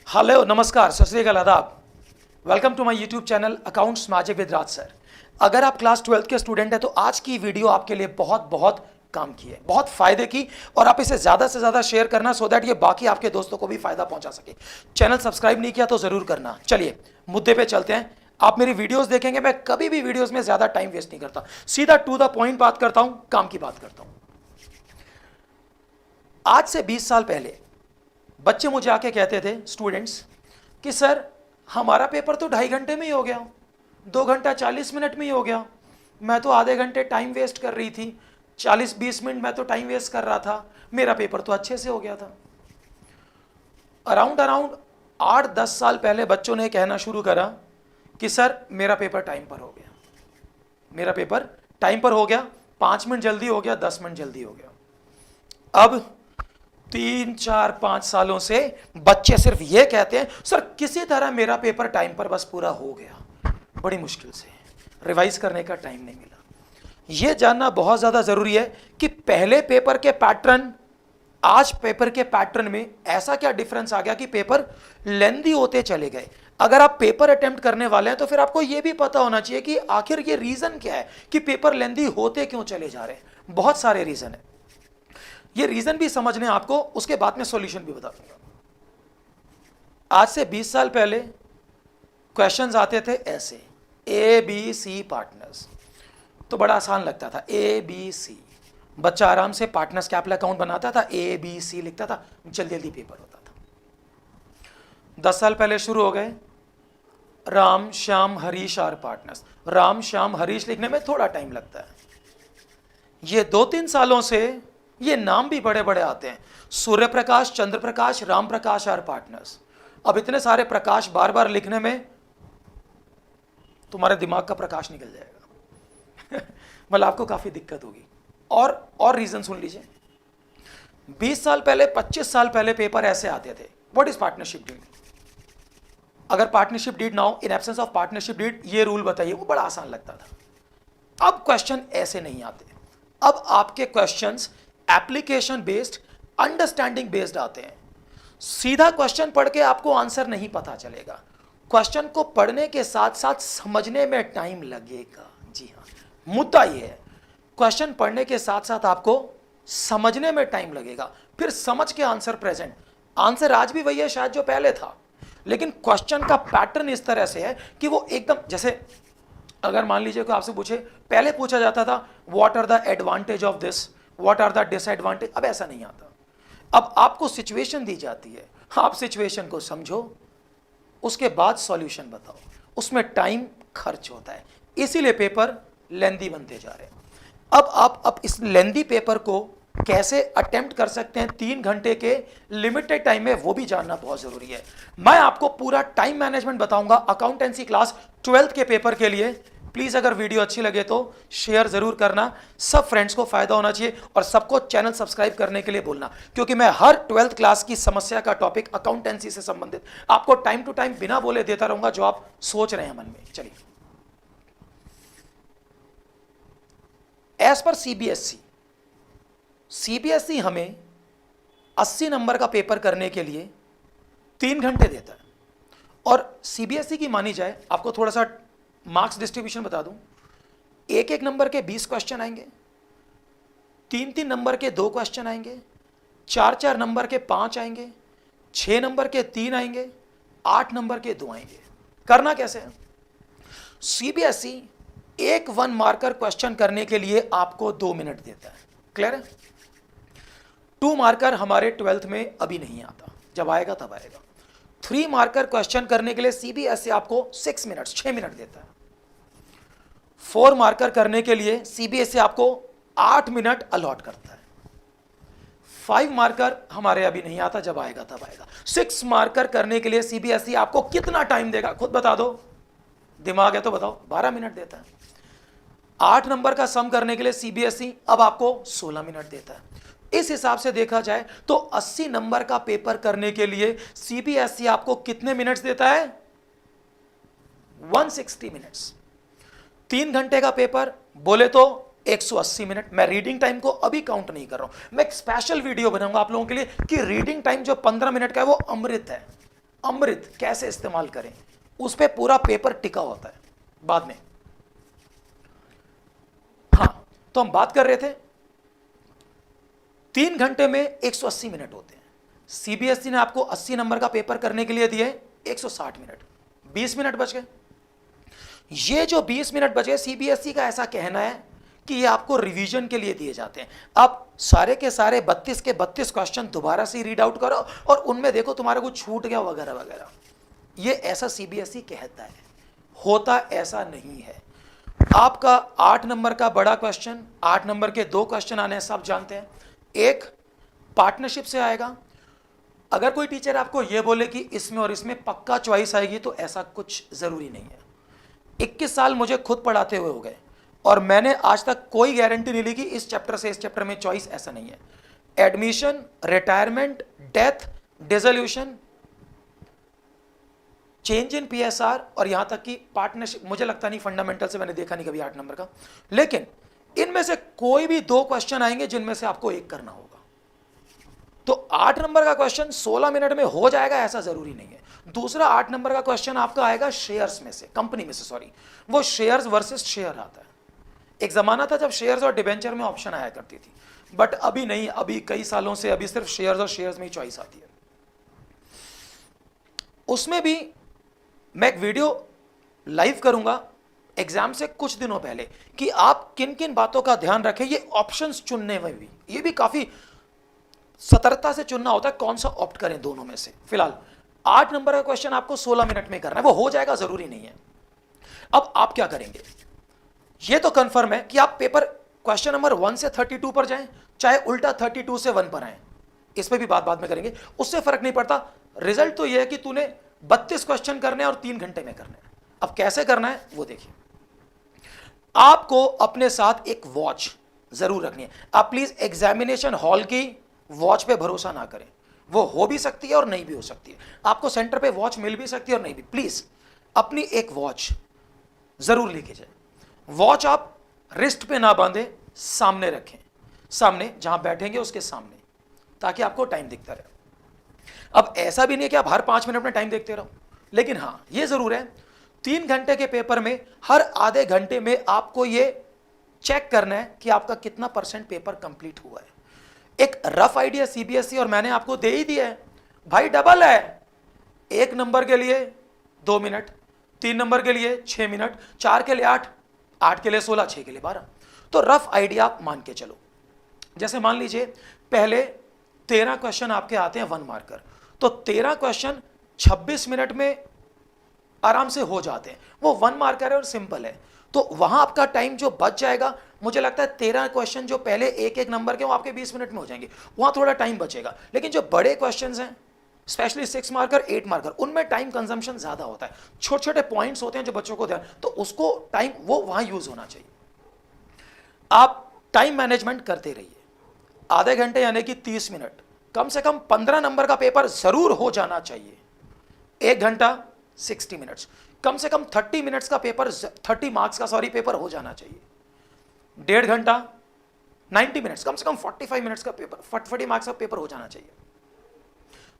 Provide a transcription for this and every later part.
Hello, नमस्कार, सत श्री अकाल, आदाब। Welcome to my YouTube channel accounts magic with Raj sir. अगर आप क्लास 12th के स्टूडेंट हैं तो आज की वीडियो आपके लिए बहुत बहुत काम की है, बहुत फायदे की, और आप इसे ज़्यादा से ज़्यादा शेयर करना सो दैट ये बाकी आपके दोस्तों को भी फायदा पहुंचा सके। चैनल सब्सक्राइब नहीं किया तो ज़रूर करना। चलिए मुद्दे पे चलते हैं। आप मेरी वीडियोस देखेंगे, मैं कभी भी वीडियोस में ज़्यादा टाइम वेस्ट नहीं करता, सीधा टू द पॉइंट बात करता हूं, काम की बात करता हूं। आज से 20 साल पहले बच्चे मुझे आके कहते थे, स्टूडेंट्स, कि सर हमारा पेपर तो 2.5 घंटे में ही हो गया, 2 घंटा 40 मिनट में ही हो गया, मैं तो आधे घंटे टाइम वेस्ट कर रही थी, 40-20 मिनट मैं तो टाइम वेस्ट कर रहा था, मेरा पेपर तो अच्छे से हो गया था। अराउंड 8-10 साल पहले बच्चों ने कहना शुरू करा कि सर मेरा पेपर टाइम पर हो गया, मेरा पेपर टाइम पर हो गया, 5 मिनट जल्दी हो गया, 10 मिनट जल्दी हो गया। अब 3-4-5 सालों से बच्चे सिर्फ ये कहते हैं, सर किसी तरह मेरा पेपर टाइम पर बस पूरा हो गया, बड़ी मुश्किल से, रिवाइज करने का टाइम नहीं मिला। यह जानना बहुत ज्यादा जरूरी है कि पहले पेपर के पैटर्न, आज पेपर के पैटर्न में ऐसा क्या डिफरेंस आ गया कि पेपर लेंदी होते चले गए। अगर आप पेपर अटेम्प्ट करने वाले हैं तो फिर आपको यह भी पता होना चाहिए कि आखिर ये रीजन क्या है कि पेपर लेंदी होते क्यों चले जा रहे हैं। बहुत सारे रीजन है, ये रीजन भी समझने आपको, उसके बाद में सॉल्यूशन भी बता दूंगा। आज से 20 साल पहले क्वेश्चंस आते थे ऐसे, ए बी सी पार्टनर्स, तो बड़ा आसान लगता था, ए बी सी, बच्चा आराम से पार्टनर्स के एप्पल अकाउंट बनाता था, ए बी सी लिखता था, जल्दी जल्दी पेपर होता था। 10 साल पहले शुरू हो गए, राम श्याम हरीश आर पार्टनर्स, राम श्याम हरीश लिखने में थोड़ा टाइम लगता है। ये 2-3 सालों से ये नाम भी बड़े बड़े आते हैं, सूर्य प्रकाश, चंद्र प्रकाश, राम प्रकाश आर पार्टनर्स। अब इतने सारे प्रकाश बार बार लिखने में तुम्हारे दिमाग का प्रकाश निकल जाएगा मतलब आपको काफी दिक्कत होगी। और रीजन सुन लीजिए, 20 साल पहले, 25 साल पहले पेपर ऐसे आते थे, व्हाट इज पार्टनरशिप डीड, अगर पार्टनरशिप डीड ना हो, in absence of partnership deed ये रूल बताइए, वो बड़ा आसान लगता था। अब क्वेश्चन ऐसे नहीं आते, अब आपके questions application based, understanding based आते हैं। सीधा क्वेश्चन पढ़ के आपको आंसर नहीं पता चलेगा, क्वेश्चन को पढ़ने के साथ साथ समझने में टाइम लगेगा। जी हाँ, मुद्दा यह है, क्वेश्चन पढ़ने के साथ साथ आपको समझने में टाइम लगेगा, फिर समझ के आंसर प्रेजेंट। आंसर आज भी वही है शायद जो पहले था, लेकिन क्वेश्चन का पैटर्न इस तरह से है कि वो एकदम, जैसे अगर मान लीजिए कि आपसे पूछे, पहले पूछा जाता था what are the advantage of this, what are the disadvantage, अब ऐसा नहीं आता। अब आपको सिचुएशन दी जाती है, आप सिचुएशन को समझो, उसके बाद सॉल्यूशन बताओ, उसमें टाइम खर्च होता है, इसीलिए पेपर लेंदी बनते जा रहे हैं। अब आप इस लेंदी पेपर को कैसे अटेम्प्ट कर सकते हैं 3 घंटे के लिमिटेड टाइम में, वो भी जानना बहुत जरूरी है। मैं आपको पूरा टाइम मैनेजमेंट बताऊंगा अकाउंटेंसी क्लास 12th के पेपर के लिए। प्लीज अगर वीडियो अच्छी लगे तो शेयर जरूर करना, सब फ्रेंड्स को फायदा होना चाहिए, और सबको चैनल सब्सक्राइब करने के लिए बोलना, क्योंकि मैं हर 12th क्लास की समस्या का टॉपिक अकाउंटेंसी से संबंधित आपको टाइम टू टाइम बिना बोले देता रहूंगा, जो आप सोच रहे हैं मन में। चलिए, एज पर सीबीएसई हमें 80 नंबर का पेपर करने के लिए 3 घंटे देता है, और सीबीएसई की मानी जाए, आपको थोड़ा सा मार्क्स डिस्ट्रीब्यूशन बता दूं, 1-1 नंबर के 20 क्वेश्चन आएंगे, 3-3 नंबर के 2 क्वेश्चन आएंगे, 4-4 नंबर के 5 आएंगे, 6 नंबर के 3 आएंगे, 8 नंबर के 2 आएंगे। करना कैसे है, सीबीएसई एक 1 मार्कर क्वेश्चन करने के लिए आपको 2 मिनट देता है, क्लियर है। 2 मार्कर हमारे 12th में अभी नहीं आता, जब आएगा तब आएगा। 3 मार्कर क्वेश्चन करने के लिए सीबीएसई आपको 6 मिनट, 6 मिनट देता है। 4 मार्कर करने के लिए सीबीएसई आपको 8 मिनट अलॉट करता है। 5 मार्कर हमारे अभी नहीं आता, जब आएगा तब आएगा। 6 मार्कर करने के लिए सीबीएसई आपको कितना टाइम देगा, खुद बता दो, दिमाग है तो बताओ, 12 मिनट देता है। 8 नंबर का सम करने के लिए सीबीएसई अब आपको 16 मिनट देता है। इस हिसाब से देखा जाए तो 80 नंबर का पेपर करने के लिए सीबीएसई आपको कितने मिनट्स देता है, 160 मिनट्स। 3 घंटे का पेपर बोले तो 180 मिनट। मैं रीडिंग टाइम को अभी काउंट नहीं कर रहा हूं, मैं एक स्पेशल वीडियो बनाऊंगा आप लोगों के लिए कि रीडिंग टाइम जो 15 मिनट का है वो अमृत है, अमृत कैसे इस्तेमाल करें, उस पे पूरा पेपर टिका होता है बाद में। हाँ, तो हम बात कर रहे थे 3 घंटे में 180 मिनट होते हैं। सीबीएसई ने आपको 80 नंबर का पेपर करने के लिए दिए 160 मिनट, 20 मिनट बच गए। ये जो 20 मिनट बचे, सीबीएसई का ऐसा कहना है कि ये आपको रिवीजन के लिए दिए जाते हैं। आप सारे के सारे 32 के 32 क्वेश्चन दोबारा से रीड आउट करो और उनमें देखो तुम्हारा कुछ छूट गया वगैरह वगैरह। ये ऐसा सीबीएसई कहता है, होता ऐसा नहीं है। आपका 8 नंबर का बड़ा क्वेश्चन, 8 नंबर के 2 क्वेश्चन आने हैं, सब जानते हैं। एक पार्टनरशिप से आएगा। अगर कोई टीचर आपको यह बोले कि इसमें और इसमें पक्का चॉइस आएगी, तो ऐसा कुछ जरूरी नहीं है। 21 साल मुझे खुद पढ़ाते हुए हो गए और मैंने आज तक कोई गारंटी नहीं ली कि इस चैप्टर से इस चैप्टर में चॉइस, ऐसा नहीं है। Admission, retirement, death, dissolution, change in PSR और यहां तक कि पार्टनरशिप, मुझे लगता नहीं, फंडामेंटल से मैंने देखा नहीं कभी 8 नंबर का, लेकिन इनमें से कोई भी 2 क्वेश्चन आएंगे जिनमें से आपको एक करना होगा। तो 8 नंबर का क्वेश्चन 16 मिनट में हो जाएगा ऐसा जरूरी नहीं है। दूसरा 8 नंबर का क्वेश्चन आपका आएगा शेयर्स में से, कंपनी में से, सॉरी, वो शेयर्स वर्सेस शेयर आता है। एक जमाना था जब शेयर्स और डिबेंचर में ऑप्शन आया करती थी, बट अभी नहीं, अभी कई सालों से अभी सिर्फ शेयर्स और शेयर्स में ही चॉइस आती है। उसमें भी मैं एक वीडियो लाइव करूंगा एग्जाम से कुछ दिनों पहले कि आप किन किन बातों का ध्यान रखें। ये ऑप्शंस चुनने में भी, ये भी काफी सतर्कता से चुनना होता है कौन सा ऑप्ट करें दोनों में से। फिलहाल 8 नंबर का क्वेश्चन आपको 16 मिनट में करना है, वो हो जाएगा, जरूरी नहीं है। अब आप क्या करेंगे, ये तो कंफर्म है कि आप पेपर क्वेश्चन नंबर 1 से 32 पर जाएं, चाहे उल्टा 32 से 1 पर आए, इस पे भी बात बाद में करेंगे, उससे फर्क नहीं पड़ता। रिजल्ट तो यह है कि तूने 32 क्वेश्चन करने और 3 घंटे में करने हैं। अब कैसे करना है वो देखिए। आपको अपने साथ एक वॉच जरूर रखनी है। आप प्लीज एग्जामिनेशन हॉल की वॉच पे भरोसा ना करें, वो हो भी सकती है और नहीं भी हो सकती है। आपको सेंटर पे वॉच मिल भी सकती है और नहीं भी। प्लीज अपनी एक वॉच जरूर लेके जाए। वॉच आप रिस्ट पे ना बांधे, सामने रखें, सामने जहां बैठेंगे उसके सामने, ताकि आपको टाइम दिखता रहे। अब ऐसा भी नहीं है कि आप हर 5 मिनट में टाइम देखते रहो, लेकिन हां ये जरूर है 3 घंटे के पेपर में हर आधे घंटे में आपको ये चेक करना है कि आपका कितना % पेपर कंप्लीट हुआ है। एक रफ आइडिया सीबीएसई और मैंने आपको दे ही दिया है भाई, डबल है। 1 नंबर के लिए 2 मिनट, 3 नंबर के लिए 6 मिनट, 4 के लिए 8, 8 के लिए 16, 6 के लिए 12। तो रफ आइडिया आप मान के चलो। जैसे मान लीजिए पहले 13 क्वेश्चन आपके आते हैं 1 मार्कर, तो 13 क्वेश्चन 26 मिनट में आराम से हो जाते हैं। वो 1 मार्कर है और सिंपल है, तो वहां आपका टाइम जो बच जाएगा, मुझे लगता है 13 क्वेश्चन जो पहले 1-1 नंबर के वो आपके 20 मिनट में हो जाएंगे, वहां थोड़ा टाइम बचेगा। लेकिन जो बड़े क्वेश्चंस हैं, स्पेशली 6 मार्कर, 8 मार्कर, उनमें टाइम कंजम्पशन ज्यादा होता है। छोटे छोटे पॉइंट्स होते हैं जो बच्चों को ध्यान, तो उसको टाइम वो वहां यूज होना चाहिए। आप टाइम मैनेजमेंट करते रहिए। आधे घंटे यानी कि 30 मिनट, कम से कम 15 नंबर का पेपर जरूर हो जाना चाहिए। 1 घंटा 60 मिनट्स, कम से कम 30 मिनट्स का पेपर, 30 मार्क्स का सॉरी पेपर हो जाना चाहिए। 1.5 घंटा 90 मिनट्स, कम से कम 45 मिनट्स का पेपर, 40 मार्क्स का पेपर हो जाना चाहिए।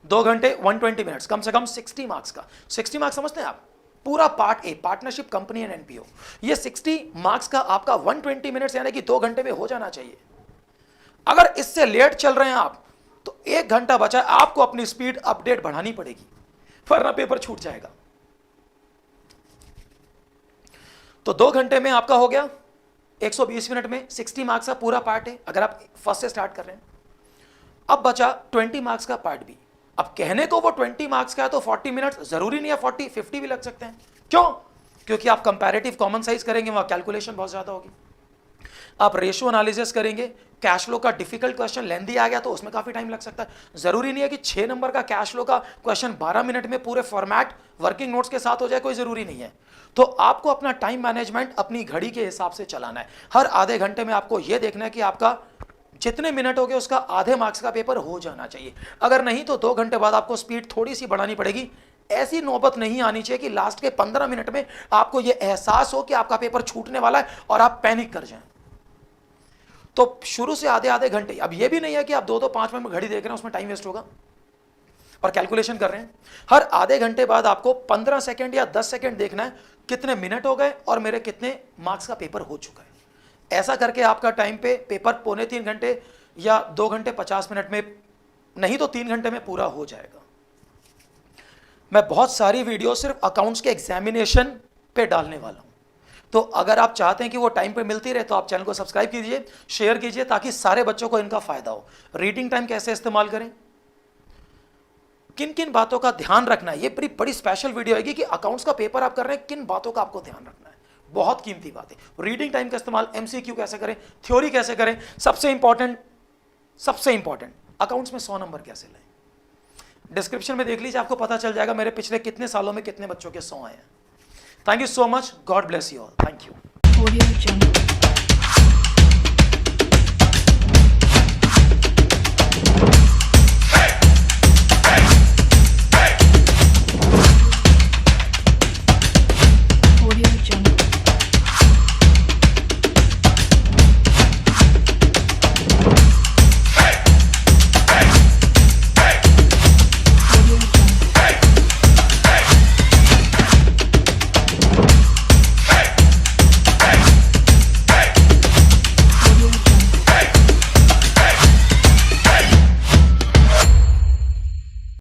2 घंटे 120 मिनट्स, कम से कम 60 मार्क्स का। 60 मार्क्स समझते हैं आप, पूरा part A, partnership, company and NPO, ये 60 मार्क्स का आपका 120 मिनट्स यानी कि 2 घंटे में हो जाना चाहिए। अगर इससे लेट चल रहे हैं आप, तो 1 घंटा बचा है, आपको अपनी स्पीड अपडेट बढ़ानी पड़ेगी, वरना पेपर छूट जाएगा। तो 2 घंटे में आपका हो गया 120 मिनट में 60 मार्क्स का पूरा पार्ट है, अगर आप फर्स्ट से स्टार्ट कर रहे हैं। अब बचा 20 मार्क्स का पार्ट भी। अब कहने को वो 20 मार्क्स का है, तो 40 मिनट जरूरी नहीं है, 40 50 भी लग सकते हैं। क्यों? क्योंकि आप कंपैरेटिव कॉमन साइज करेंगे, वहां कैलकुलेशन बहुत ज्यादा होगी। आप रेशियो एनालिसिस करेंगे, कैश फ्लो का डिफिकल्ट क्वेश्चन लेंदी आ गया तो उसमें काफी टाइम लग सकता है। जरूरी नहीं है कि 6 नंबर का कैश फ्लो का क्वेश्चन 12 मिनट में पूरे फॉर्मेट वर्किंग नोट्स के साथ हो जाए, कोई जरूरी नहीं है। तो आपको अपना टाइम मैनेजमेंट अपनी घड़ी के हिसाब से चलाना है। हर आधे घंटे में आपको यह देखना है कि आपका जितने मिनट हो गए उसका आधे मार्क्स का पेपर हो जाना चाहिए। अगर नहीं तो 2 घंटे बाद आपको स्पीड थोड़ी सी बढ़ानी पड़ेगी। ऐसी नौबत नहीं आनी चाहिए कि लास्ट के 15 मिनट में आपको यह एहसास हो कि आपका पेपर छूटने वाला है और आप पैनिक कर जाएं। तो शुरू से आधे आधे घंटे, अब यह भी नहीं है कि आप 2-2 5 मिनट में घड़ी देख रहे हैं उसमें टाइम वेस्ट होगा। और कैलकुलेशन कर रहे हैं, हर आधे घंटे बाद आपको 15 सेकंड या 10 सेकंड देखना है कितने मिनट हो गए और मेरे कितने मार्क्स का पेपर हो चुका है। ऐसा करके आपका टाइम पे पेपर 2.25 घंटे या 2 घंटे 50 मिनट में, नहीं तो 3 घंटे में पूरा हो जाएगा। मैं बहुत सारी वीडियो सिर्फ अकाउंट्स के एग्जामिनेशन पे डालने वाला हूं, तो अगर आप चाहते हैं कि वो टाइम पे मिलती रहे तो आप चैनल को सब्सक्राइब कीजिए, शेयर कीजिए, ताकि सारे बच्चों को इनका फायदा हो। रीडिंग टाइम कैसे इस्तेमाल करें, किन किन बातों का ध्यान रखना है, ये बड़ी स्पेशल वीडियो आएगी कि अकाउंट्स का पेपर आप कर रहे हैं, किन बातों का आपको ध्यान रखना है, बहुत कीमती बात है। रीडिंग टाइम का इस्तेमाल, MCQ कैसे करें, थ्योरी कैसे करें, सबसे इंपॉर्टेंट अकाउंट्स में 100 नंबर कैसे लाएं। डिस्क्रिप्शन में देख लीजिए, आपको पता चल जाएगा मेरे पिछले कितने सालों में कितने बच्चों के 100 आए हैं। Thank you so much, God bless you all, thank you.